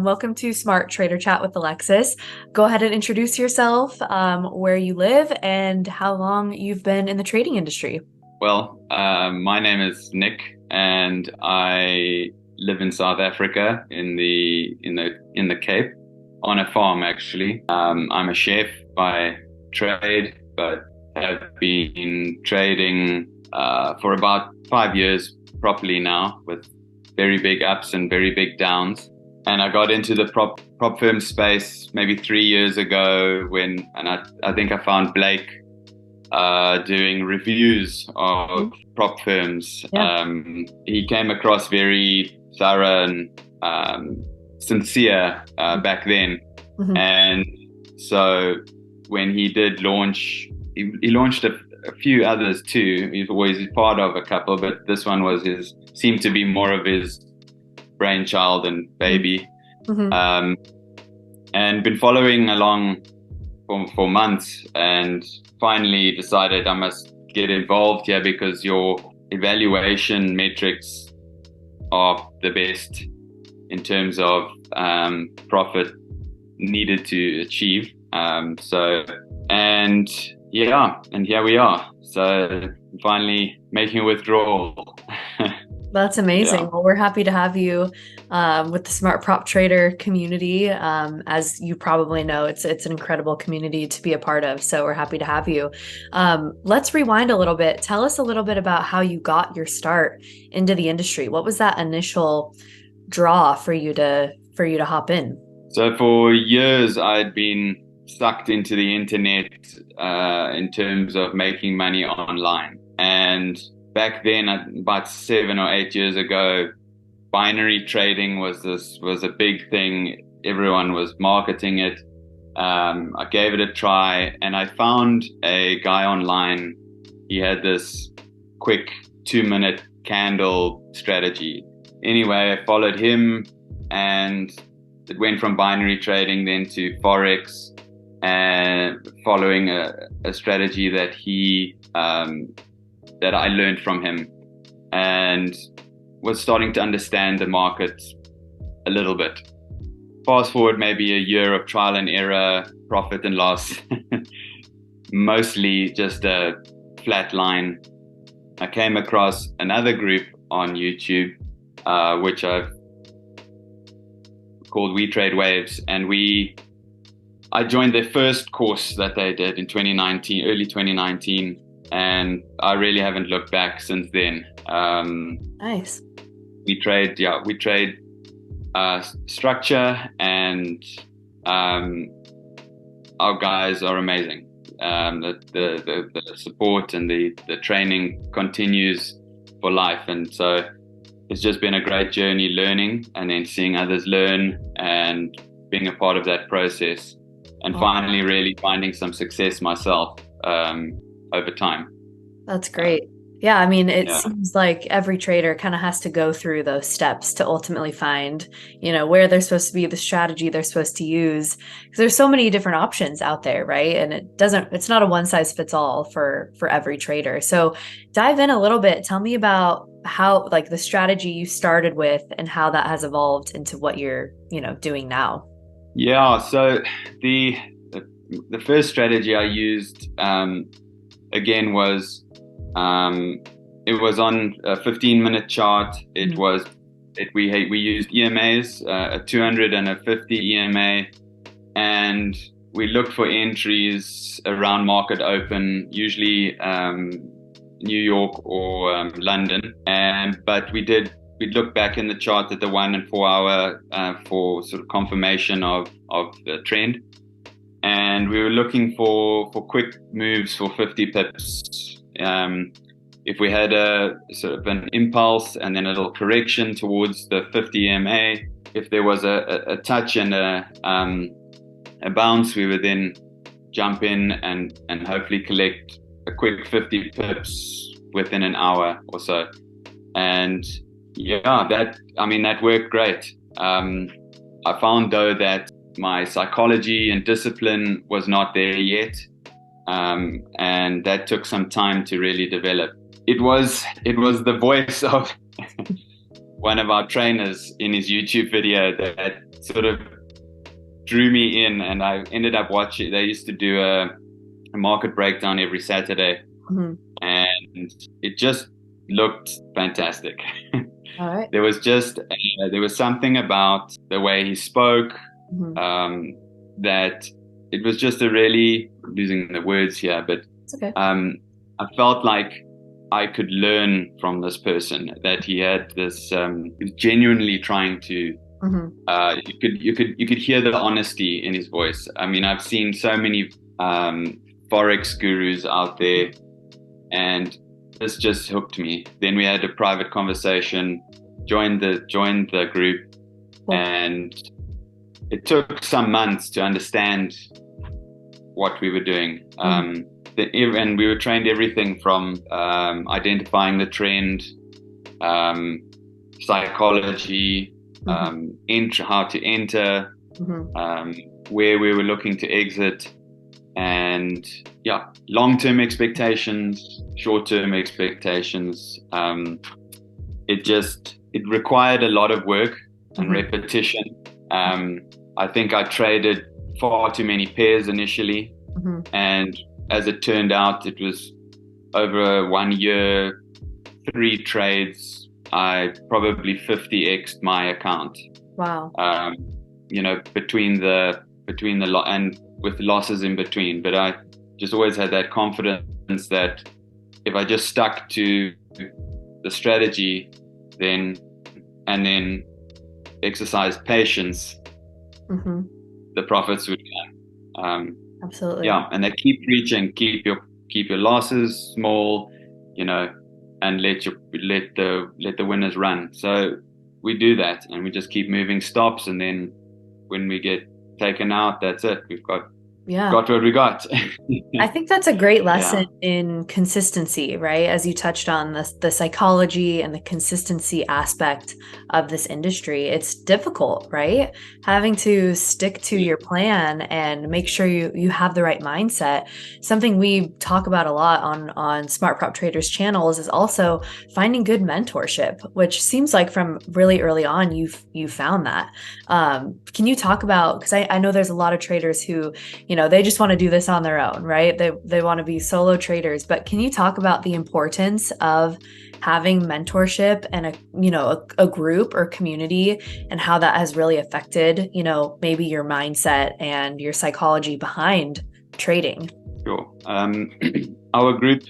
Welcome to Smart Trader Chat with Alexis. Go ahead and introduce yourself, where you live, and how long you've been in the trading industry. My name is Nick, and I live in South Africa in the Cape, on a farm actually. I'm a chef by trade, but have been trading for about 5 years properly now, with very big ups and very big downs. And I got into the prop firm space maybe 3 years ago and I think I found Blake doing reviews of prop firms. Yeah. He came across very thorough and sincere back then. Mhm. And so when he did launch, he launched a few others too. He's always part of a couple, but this one seemed to be more of his brainchild and baby. Mhm. Um, and been following along for months, and finally decided I must get involved here because your evaluation metrics are the best in terms of profit needed to achieve. And here we are. So finally making a withdrawal. That's amazing. Yeah. Well, we're happy to have you with the Smart Prop Trader community. As you probably know, it's an incredible community to be a part of. So we're happy to have you. Let's rewind a little bit. Tell us a little bit about how you got your start into the industry. What was that initial draw for you to hop in? So for years, I'd been sucked into the internet in terms of making money online. And back then, about 7 or 8 years ago, binary trading was a big thing. Everyone was marketing it. I gave it a try, and I found a guy online. He had this quick 2-minute candle strategy. Anyway, I followed him, and it went from binary trading then to Forex, and following a strategy that I learned from him, and was starting to understand the market a little bit. Fast forward maybe a year of trial and error, profit and loss, mostly just a flat line. I came across another group on YouTube, which I've called We Trade Waves, and I joined their first course that they did in 2019, early 2019, and I really haven't looked back since then. Nice. We trade structure, and our guys are amazing. The support and the training continues for life, and so it's just been a great journey learning and then seeing others learn and being a part of that process, and finally really finding some success myself over time. That's great. Yeah, I mean, it Yeah. seems like every trader kind of has to go through those steps to ultimately find, where they're supposed to be, the strategy they're supposed to use. Because there's so many different options out there, right? And it's not a one size fits all for every trader. So dive in a little bit. Tell me about how, like, the strategy you started with and how that has evolved into what you're, doing now. Yeah. So the the first strategy I used again was it was on a 15-minute chart. We used EMAs, a 200 and a 50 EMA, and we looked for entries around market open, usually New York or London. But we'd look back in the chart at the 1 and 4 hour for sort of confirmation of the trend. And we were looking for quick moves for 50 pips. If we had a sort of an impulse and then a little correction towards the 50 EMA, if there was a touch and a bounce, we would then jump in and hopefully collect a quick 50 pips within an hour or so. And yeah, that worked great. I found though that my psychology and discipline was not there yet, and that took some time to really develop. It was the voice of one of our trainers in his YouTube video that sort of drew me in, and I ended up watching. They used to do a market breakdown every Saturday, Hmm. and it just looked fantastic. All right. There was something about the way he spoke, Hmm. that it was just a really, I'm losing the words here, but It's okay. I felt like I could learn from this person, that he had this, he was genuinely trying to, Hmm. you could hear the honesty in his voice. I mean, I've seen so many Forex gurus out there, and this just hooked me. Then we had a private conversation, joined the group, Cool. and it took some months to understand what we were doing. And we were trained everything from identifying the trend, psychology, how to enter, where we were looking to exit, and yeah, long-term expectations, short-term expectations. It required a lot of work and repetition. I think I traded far too many pairs initially, and as it turned out, it was over 1 year, 3 trades. I probably 50x'd my account. Wow. Between the lot and with losses in between. But I just always had that confidence that if I just stuck to the strategy, then exercised patience, the profits would come. Absolutely. Yeah, and they keep preaching, keep your losses small, and let the winners run. So we do that, and we just keep moving stops, and then when we get taken out, that's it. We've got what we got. I think that's a great lesson Yeah. in consistency, right? As you touched on the psychology and the consistency aspect of this industry. It's difficult, right? Having to stick to your plan and make sure you have the right mindset. Something we talk about a lot on Smart Prop Traders channels is also finding good mentorship, which seems like from really early on you found that. Can you talk about, because I know there's a lot of traders who, they just want to do this on their own, right? They want to be solo traders, but can you talk about the importance of having mentorship and a group or community, and how that has really affected, maybe your mindset and your psychology behind trading? Sure. Our group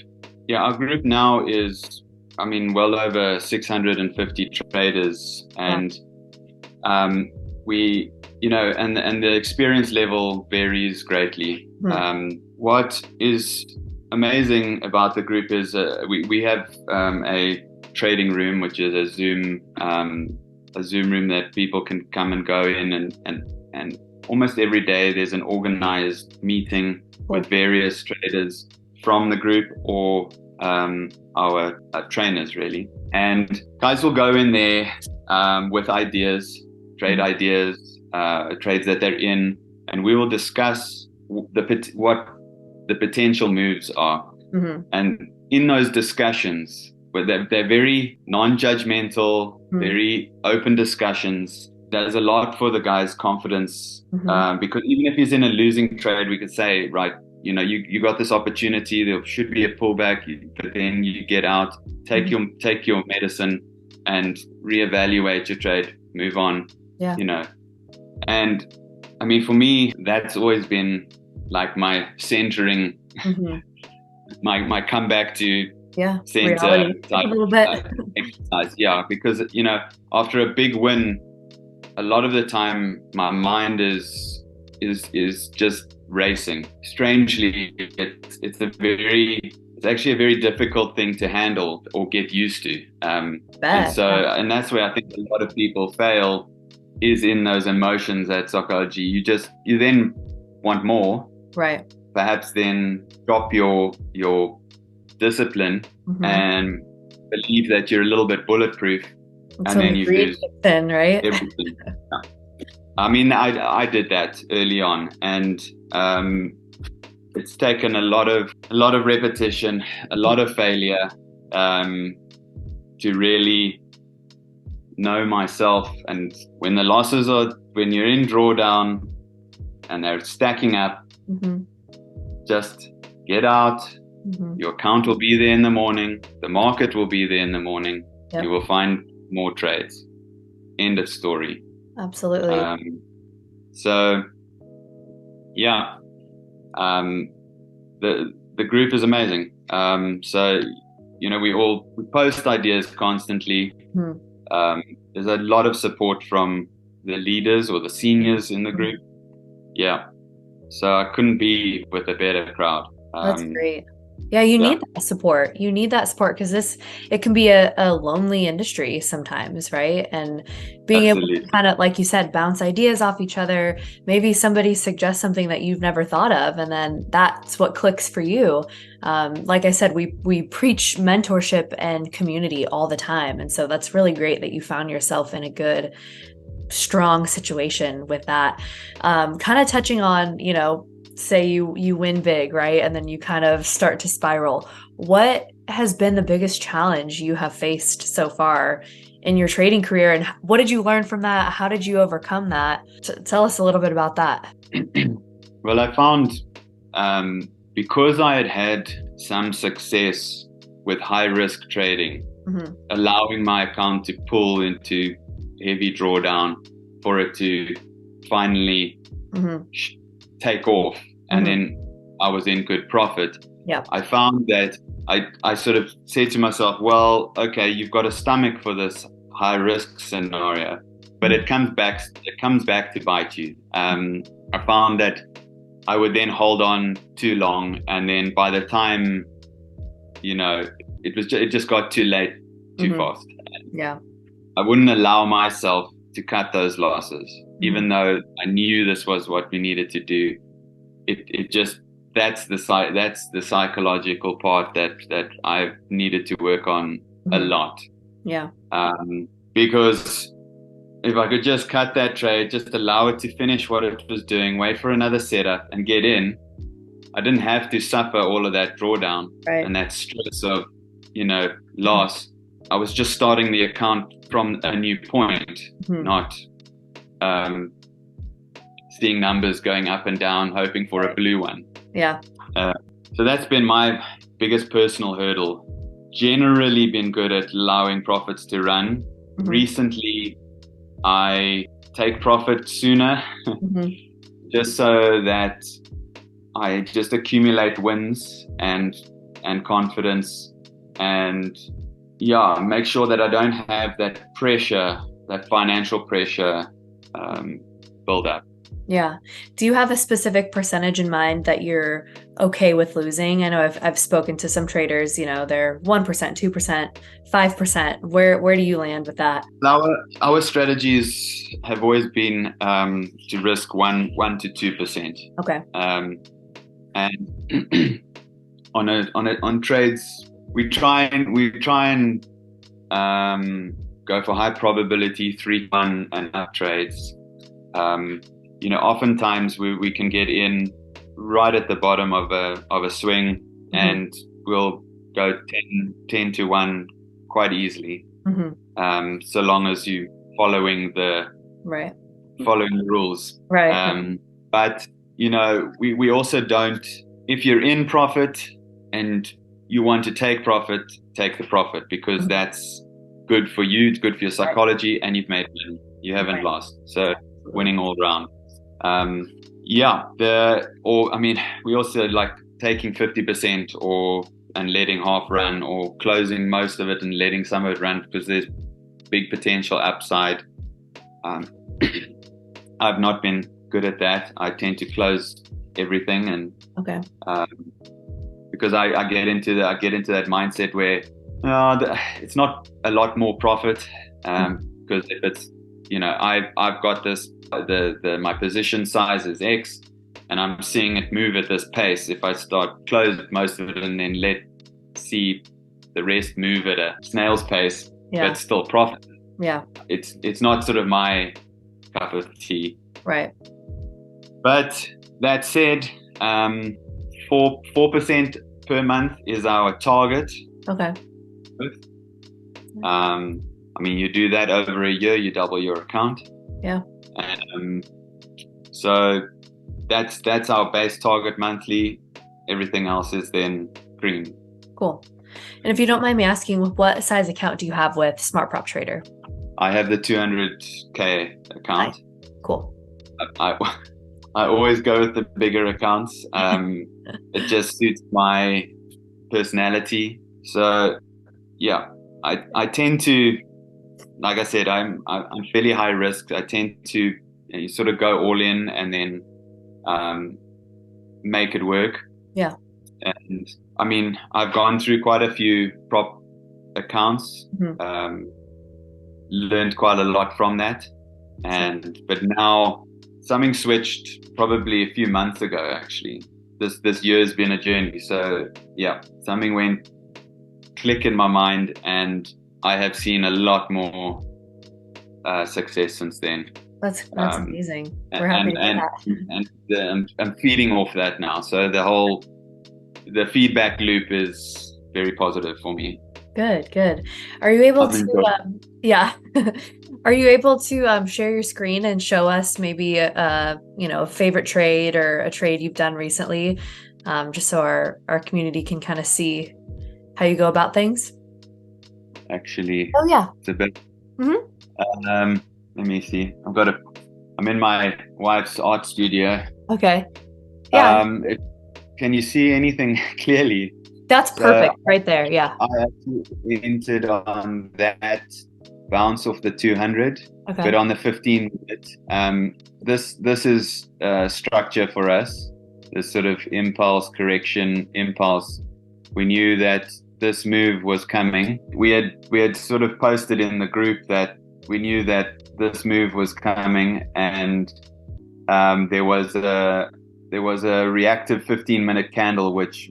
now is, well over 650 traders, and we, and the experience level varies greatly. What is amazing about the group is we have a trading room, which is a Zoom room that people can come and go in, and almost every day there's an organized meeting with various traders from the group or our trainers, really. And guys will go in there with ideas, trade ideas, trades that they're in, and we will discuss what the potential moves are. And in those discussions, they're very non-judgmental, very open discussions. Does a lot for the guy's confidence, because even if he's in a losing trade, we could say, right, you got this opportunity. There should be a pullback, but then you get out, take your medicine, and reevaluate your trade, move on. Yeah. And for me, that's always been like my centering, my comeback to center reality a little bit. exercise. Yeah, because after a big win, a lot of the time my mind is just racing. Strangely, it's actually a very difficult thing to handle or get used to. And that's where I think a lot of people fail, is in those emotions at psychology. You then want more, right? Perhaps then drop your discipline and believe that you're a little bit bulletproof, and then you lose right? everything. I did that early on, and it's taken a lot of repetition, a lot of failure, to really know myself. And when the losses are when you're in drawdown and they're stacking up, Mm-hmm. just get out. Mm-hmm. Your account will be there in the morning. The market will be there in the morning. Yep. You will find more trades. End of story. Absolutely. So yeah, the group is amazing. So we post ideas constantly. Mm-hmm. There's a lot of support from the leaders or the seniors in the group. Yeah, so I couldn't be with a better crowd. That's great. Yeah, you need that support. You need that support because it can be a lonely industry sometimes, right? And being Absolutely. able to kind of, like you said, bounce ideas off each other. Maybe somebody suggests something that you've never thought of, and then that's what clicks for you. Like I said, we preach mentorship and community all the time. And so that's really great that you found yourself in a good, strong situation with that. Kind of touching on, say you win big, right? And then you kind of start to spiral. What has been the biggest challenge you have faced so far in your trading career? And what did you learn from that? How did you overcome that? Tell us a little bit about that. Well, I found because I had some success with high risk trading, Mm-hmm. allowing my account to pull into heavy drawdown for it to finally take off. And then I was in good profit. Yeah. I found that I sort of said to myself, well, okay, you've got a stomach for this high risk scenario, but it comes back to bite you. I found that I would then hold on too long, and then by the time, it just got too late, too fast. Yeah. I wouldn't allow myself to cut those losses, even though I knew this was what we needed to do. It just that's the psychological part that I've needed to work on a lot. Yeah. Because if I could just cut that trade, just allow it to finish what it was doing, wait for another setup and get in, I didn't have to suffer all of that drawdown and that stress of, loss. I was just starting the account from a new point, not seeing numbers going up and down, hoping for a blue one. Yeah. So that's been my biggest personal hurdle. Generally been good at allowing profits to run. Recently, I take profit sooner, just so that I just accumulate wins and confidence, and make sure that I don't have that pressure, that financial pressure build up. Yeah. Do you have a specific percentage in mind that you're okay with losing? I know I've spoken to some traders, they're 1%, 2%, 5%. Where do you land with that? Our strategies have always been to risk 1 to 2%. Okay. And on trades, we try and go for high probability 3-1 and up trades. Oftentimes we can get in right at the bottom of a swing, and we'll go 10 to 1 quite easily, so long as you following the rules. Right. But we also don't. If you're in profit and you want to take profit, take the profit, because that's good for you. It's good for your psychology, and you've made money. You haven't lost. So winning all round. We also like taking 50% and letting half run, or closing most of it and letting some of it run, because there's big potential upside. I've not been good at that. I tend to close everything, and because I get into that mindset where it's not a lot more profit, because if it's I've got this, my position size is X, and I'm seeing it move at this pace. If I start close most of it and then see the rest move at a snail's pace, but still profit. Yeah. It's not sort of my cup of tea. Right. But that said, 4% per month is our target. Okay. You do that over a year, you double your account. Yeah. And Um, so that's our base target monthly. Everything else is then green. Cool. And if you don't mind me asking, what size account do you have with Smart Prop Trader? I have the 200K account. Hi. Cool. I, I always go with the bigger accounts. It just suits my personality. So yeah, I tend to, like I said, I'm fairly high risk. I tend to you sort of go all in and then make it work. Yeah. And I mean, I've gone through quite a few prop accounts, Mm-hmm. learned quite a lot from that. But now something switched probably a few months ago, actually. This year's been a journey. So yeah, something went click in my mind, and I have seen a lot more success since then. That's amazing. We're happy and to hear and that. I'm feeding off that now. So the feedback loop is very positive for me. Good, good. Are you able I'm to, enjoying. yeah, are you able to share your screen and show us maybe a favorite trade or a trade you've done recently, just so our community can kind of see how you go about things? Actually, Oh yeah. it's a bit. Mm-hmm. Let me see. I'm in my wife's art studio. Okay. Yeah, It, can you see anything clearly? that's So perfect right there. Yeah. I actually entered on that bounce off the 200, Okay. but on the 15 minute, this is structure for us. This sort of impulse correction impulse. We knew that this move was coming. We had sort of posted in the group that we knew that this move was coming, and there was a reactive 15-minute candle which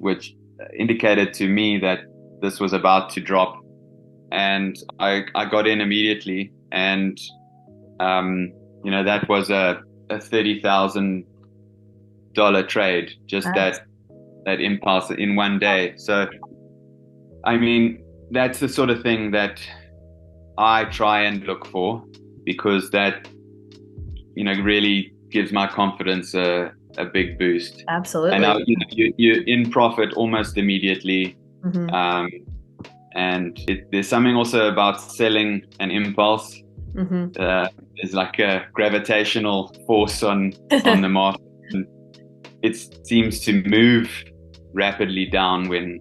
indicated to me that this was about to drop, and I got in immediately, and that was a $30,000 trade, just Nice. that impulse in one day. So I mean, that's the sort of thing that I try and look for, because that really gives my confidence a big boost. And now Absolutely. you're in profit almost immediately. Mm-hmm. Um, and there's something also about selling an impulse. Mm-hmm. There's like a gravitational force on the market. And it seems to move rapidly down when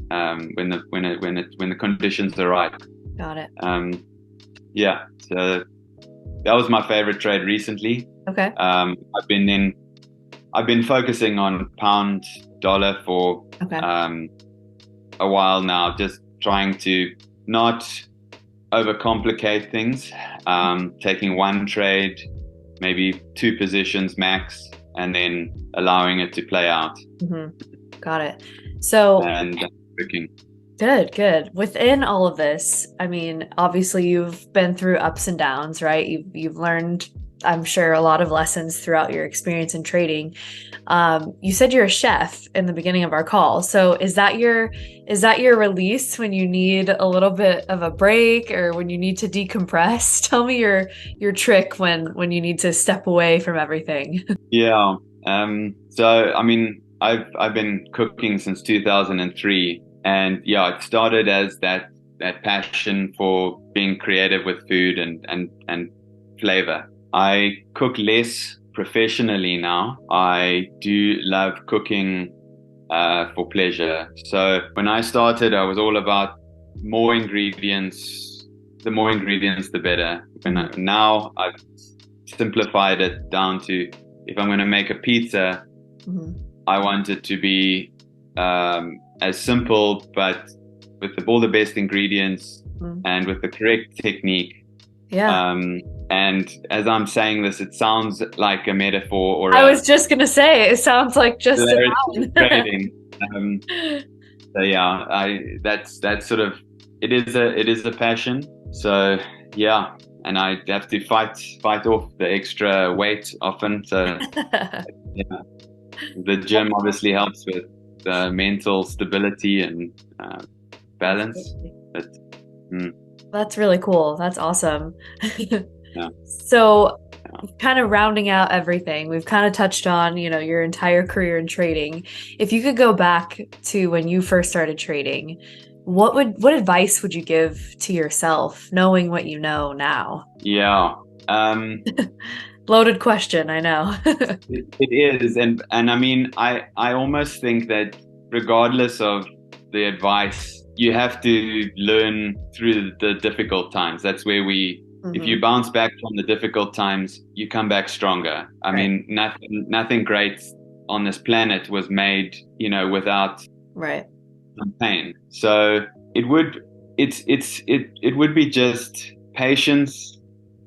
the conditions are right. Got it. Yeah, so that was my favorite trade recently. Okay. I've been focusing on pound dollar for Okay. a while now, just trying to not overcomplicate things. Taking one trade, maybe two positions max, and then allowing it to play out. Mm-hmm. Got it. So And working. good, good. Within all of this, I mean, obviously you've been through ups and downs, right? You've learned, I'm sure, a lot of lessons throughout your experience in trading. You said you're a chef in the beginning of our call. So is that your release when you need a little bit of a break or when you need to decompress? Tell me your trick when you need to step away from everything. Yeah. So I mean, I've been cooking since 2003, and yeah, it started as that passion for being creative with food and flavor. I cook less professionally now. I do love cooking for pleasure. So when I started, I was all about more ingredients. The more ingredients, the better. Now I've simplified it down to, if I'm going to make a pizza, Mhm. I want it to be as simple, but with all the best ingredients Mhm. and with the correct technique. Yeah. And as I'm saying this, it sounds like a metaphor or I a was just gonna say it sounds like just a polarity of noun. trading. So yeah, that's sort of, it is a passion. So yeah, and I have to fight off the extra weight often. So yeah, the gym obviously helps with the mental stability and balance. Absolutely. But mm, That's really cool. That's awesome. yeah, So kind of rounding out everything, we've kind of touched on, your entire career in trading. If you could go back to when you first started trading, what advice would you give to yourself, knowing what you know now? Yeah. Loaded question, I know. It is, and I mean, I almost think that regardless of the advice, you have to learn through the difficult times. That's where if you Mhm. bounce back from the difficult times, you come back stronger. I Right, mean, nothing great on this planet was made, without right. some pain. So it would, it would be just patience,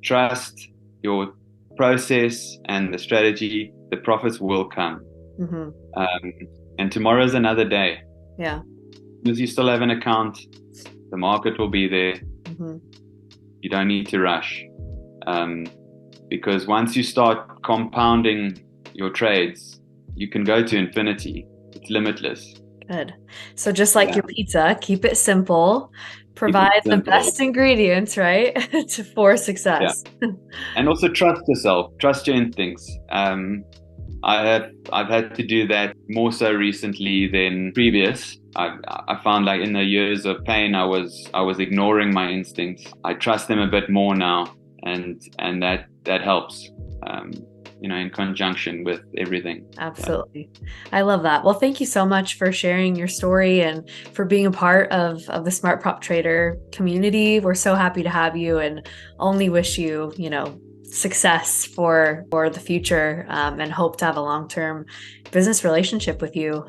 trust your process and the strategy. The profits will come. Hmm. Um, and tomorrow's another day. Yeah. As you still have an account, the market will be there. Hmm. You don't need to rush. Um, because once you start compounding your trades, you can go to infinity. It's limitless. Good. So just like Yeah. your pizza, keep it simple, Keep it provide the simple. best ingredients, right? For Yeah. success. And also trust yourself, trust your instincts. I've had to do that more so recently than previous. I found like in the years of pain, I was ignoring my instincts. I trust them a bit more now, and that helps. Um, in conjunction with everything. Yeah. Absolutely. I love that. Well, thank you so much for sharing your story and for being a part of the Smart Prop Trader community. We're so happy to have you and only wish you, success for the future, and hope to have a long-term business relationship with you.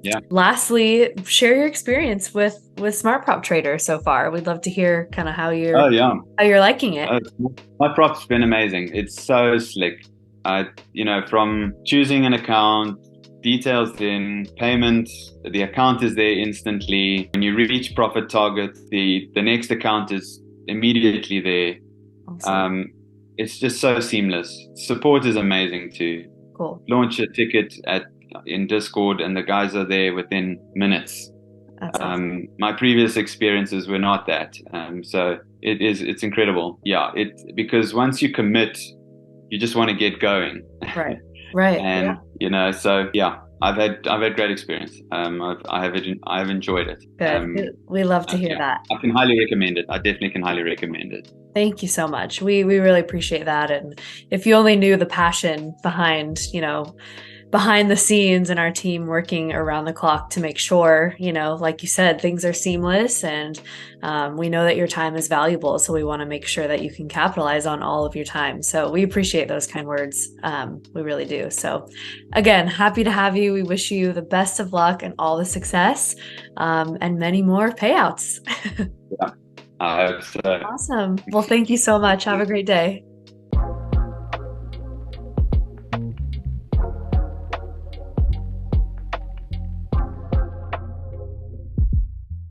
Yeah. Lastly, share your experience with Smart Prop Trader so far. We'd love to hear kind of Oh yeah. how you're liking it. Uh, my prop's been amazing. It's so slick. From choosing an account, details in payment, the account is there instantly. When you reach profit target, the next account is immediately there. Awesome. Um, it's just so seamless. Support is amazing too. Cool. Launch a ticket in Discord, and the guys are there within minutes. That's awesome. My previous experiences were not that. So it's incredible. Yeah, because once you commit, you just want to get going. Right. Right. And so yeah, I've had great experience. I have enjoyed it. Good. We love to hear Yeah, that. I can highly recommend it. I definitely can highly recommend it. Thank you so much. We really appreciate that. And if you only knew the passion behind the scenes and our team working around the clock to make sure, like you said, things are seamless and we know that your time is valuable. So we want to make sure that you can capitalize on all of your time. So we appreciate those kind words. We really do. So again, happy to have you. We wish you the best of luck and all the success, and many more payouts. Yeah, I hope so. Awesome. Well, thank you so much. Have a great day.